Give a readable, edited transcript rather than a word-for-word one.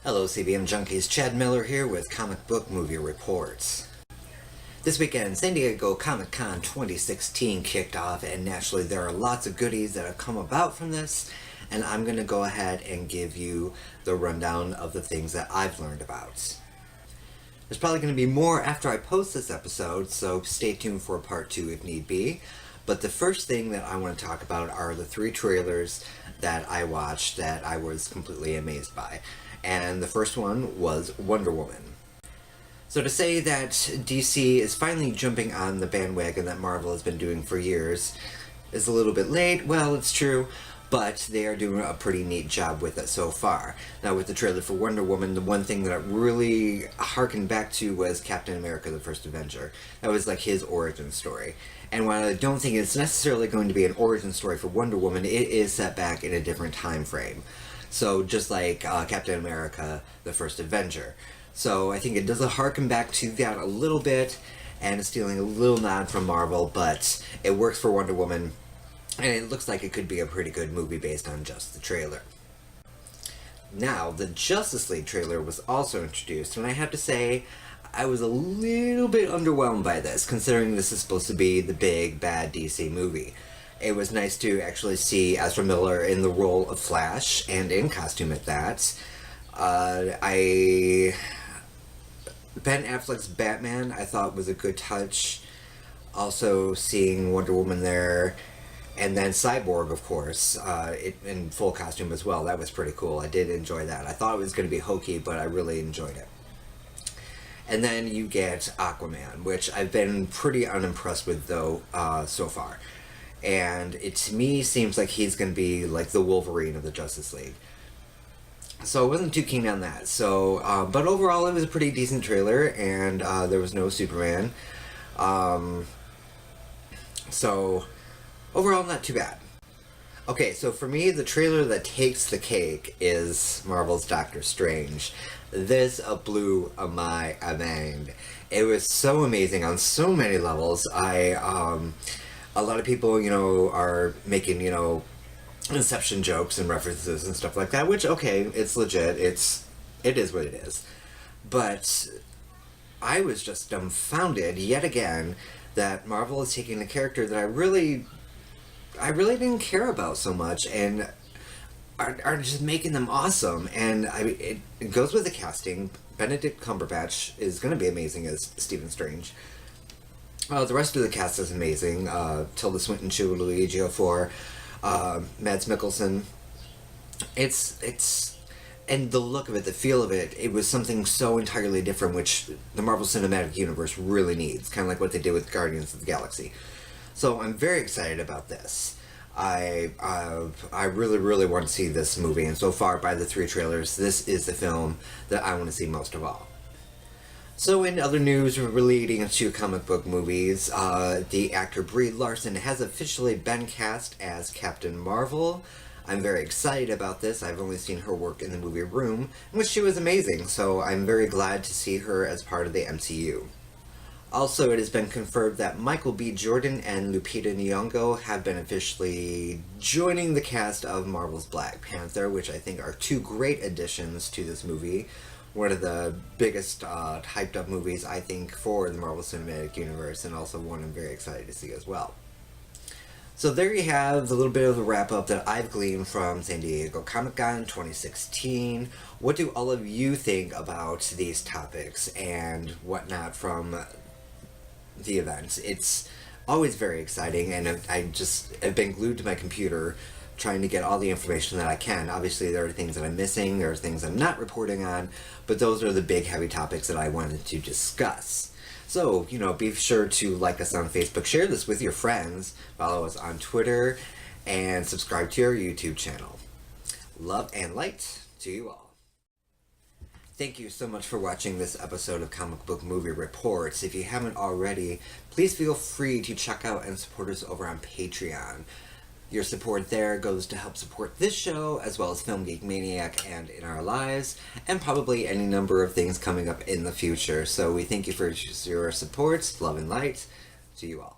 Hello CBM Junkies, Chad Miller here with Comic Book Movie Reports. This weekend, San Diego Comic-Con 2016 kicked off, and naturally there are lots of goodies that have come about from this, and I'm going to go ahead and give you the rundown of the things that I've learned about. There's probably going to be more after I post this episode, so stay tuned for part 2 if need be. But the first thing that I want to talk about are the 3 trailers that I watched that I was completely amazed by. And the first one was Wonder Woman. So to say that DC is finally jumping on the bandwagon that Marvel has been doing for years is a little bit late. Well, it's true, but they are doing a pretty neat job with it so far. Now, with the trailer for Wonder Woman, the one thing that I really harkened back to was Captain America, the First Avenger. That was like his origin story. And while I don't think it's necessarily going to be an origin story for Wonder Woman, it is set back in a different time frame. So just like Captain America, the First Avenger. So I think it does harken back to that a little bit, and it's stealing a little nod from Marvel, but it works for Wonder Woman, and it looks like it could be a pretty good movie based on just the trailer. Now, the Justice League trailer was also introduced, and I have to say, I was a little bit underwhelmed by this, considering this is supposed to be the big, bad DC movie. It was nice to actually see Ezra Miller in the role of Flash, and in costume at that. Ben Affleck's Batman I thought was a good touch. Also seeing Wonder Woman there, and then Cyborg, of course, in full costume as well. That was pretty cool. I did enjoy that. I thought it was going to be hokey, but I really enjoyed it. And then you get Aquaman, which I've been pretty unimpressed with, though, so far. And it, to me, seems like he's going to be like the Wolverine of the Justice League. So I wasn't too keen on that. So, but overall, it was a pretty decent trailer, and there was no Superman. So, overall, not too bad. Okay, so for me, the trailer that takes the cake is Marvel's Doctor Strange. This blew my mind. It was so amazing on so many levels. A lot of people, are making, Inception jokes and references and stuff like that, which, okay, it's legit. It is what it is. But I was just dumbfounded yet again that Marvel is taking a character that I really didn't care about so much and are just making them awesome. And it goes with the casting. Benedict Cumberbatch is going to be amazing as Stephen Strange. The rest of the cast is amazing. Tilda Swinton, Luigi for Mads Mikkelsen. It's and the look of it, the feel of it, it was something so entirely different, which the Marvel Cinematic Universe really needs. Kind of like what they did with Guardians of the Galaxy. So I'm very excited about this. I really, really want to see this movie, and so far, by the 3 trailers, this is the film that I want to see most of all. So in other news relating to comic book movies, the actor Brie Larson has officially been cast as Captain Marvel. I'm very excited about this. I've only seen her work in the movie Room, in which she was amazing, so I'm very glad to see her as part of the MCU. Also, it has been confirmed that Michael B. Jordan and Lupita Nyong'o have been officially joining the cast of Marvel's Black Panther, which I think are 2 great additions to this movie. One of the biggest hyped up movies, I think, for the Marvel Cinematic Universe, and also one I'm very excited to see as well. So there you have a little bit of the wrap-up that I've gleaned from San Diego Comic-Con 2016. What do all of you think about these topics and whatnot from the event? It's always very exciting, and I just have been glued to my computer trying to get all the information that I can. Obviously, there are things that I'm missing, there are things I'm not reporting on, but those are the big, heavy topics that I wanted to discuss. So, be sure to like us on Facebook, share this with your friends, follow us on Twitter, and subscribe to our YouTube channel. Love and light to you all. Thank you so much for watching this episode of Comic Book Movie Reports. If you haven't already, please feel free to check out and support us over on Patreon. Your support there goes to help support this show, as well as Film Geek Maniac and In Our Lives, and probably any number of things coming up in the future. So we thank you for your support. Love and light to you all.